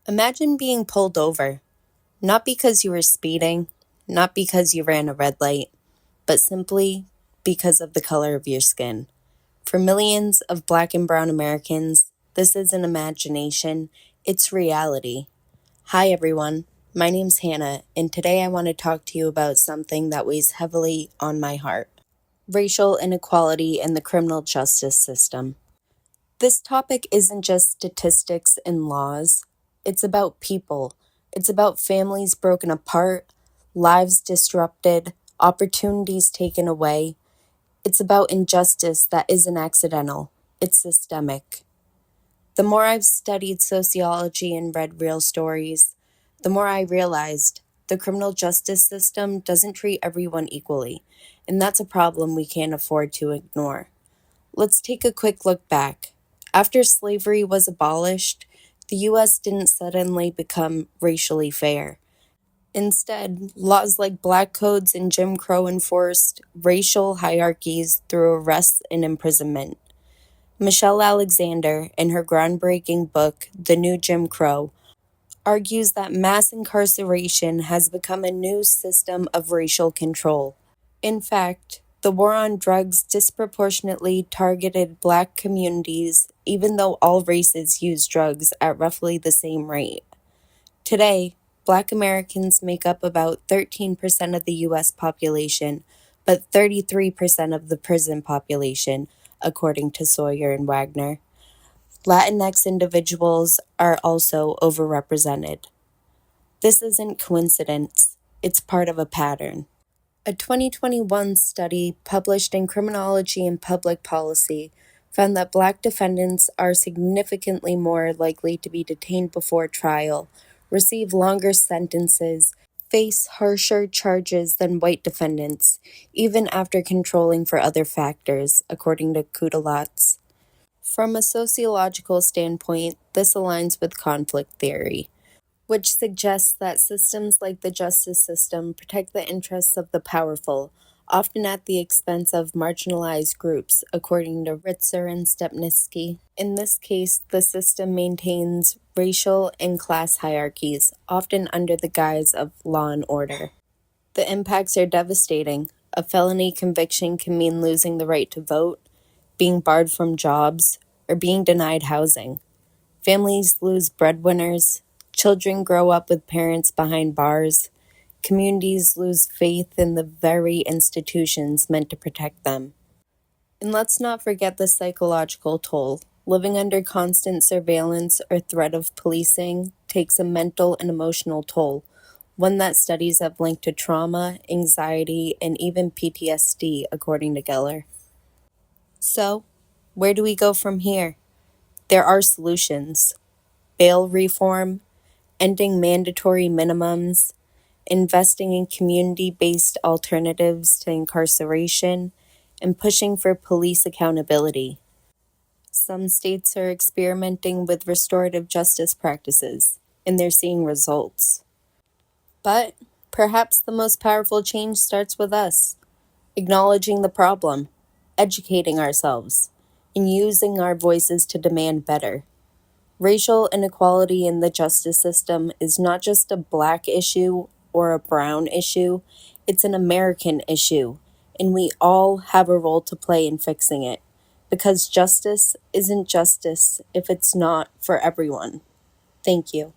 Imagine being pulled over, not because you were speeding, not because you ran a red light, but simply because of the color of your skin. For millions of Black and brown Americans, this isn't imagination, it's reality. Hi, everyone. My name's Hannah, and today I want to talk to you about something that weighs heavily on my heart: racial inequality in the criminal justice system. This topic isn't just statistics and laws, it's about people. It's about families broken apart, lives disrupted, opportunities taken away. It's about injustice that isn't accidental, it's systemic. The more I've studied sociology and read real stories, the more I realized the criminal justice system doesn't treat everyone equally, and that's a problem we can't afford to ignore. Let's take a quick look back. After slavery was abolished, the U.S. didn't suddenly become racially fair. Instead, laws like Black Codes and Jim Crow enforced racial hierarchies through arrests and imprisonment. Michelle Alexander, in her groundbreaking book, The New Jim Crow, argues that mass incarceration has become a new system of racial control. In fact, the war on drugs disproportionately targeted Black communities, even though all races use drugs at roughly the same rate. Today, Black Americans make up about 13% of the U.S. population, but 33% of the prison population, according to Sawyer and Wagner. Latinx individuals are also overrepresented. This isn't coincidence, it's part of a pattern. A 2021 study published in Criminology and Public Policy found that Black defendants are significantly more likely to be detained before trial, receive longer sentences, face harsher charges than white defendants, even after controlling for other factors, according to Kudelatz. From a sociological standpoint, this aligns with conflict theory, which suggests that systems like the justice system protect the interests of the powerful, often at the expense of marginalized groups, according to Ritzer and Stepnitzky. In this case, the system maintains racial and class hierarchies, often under the guise of law and order. The impacts are devastating. A felony conviction can mean losing the right to vote, being barred from jobs, or being denied housing. Families lose breadwinners, children grow up with parents behind bars, communities lose faith in the very institutions meant to protect them. And let's not forget the psychological toll. Living under constant surveillance or threat of policing takes a mental and emotional toll, one that studies have linked to trauma, anxiety, and even PTSD, according to Geller. So, where do we go from here? There are solutions: bail reform, ending mandatory minimums, investing in community-based alternatives to incarceration, and pushing for police accountability. Some states are experimenting with restorative justice practices, and they're seeing results. But perhaps the most powerful change starts with us, acknowledging the problem, educating ourselves, and using our voices to demand better. Racial inequality in the justice system is not just a Black issue or a brown issue, it's an American issue, and we all have a role to play in fixing it, because justice isn't justice if it's not for everyone. Thank you.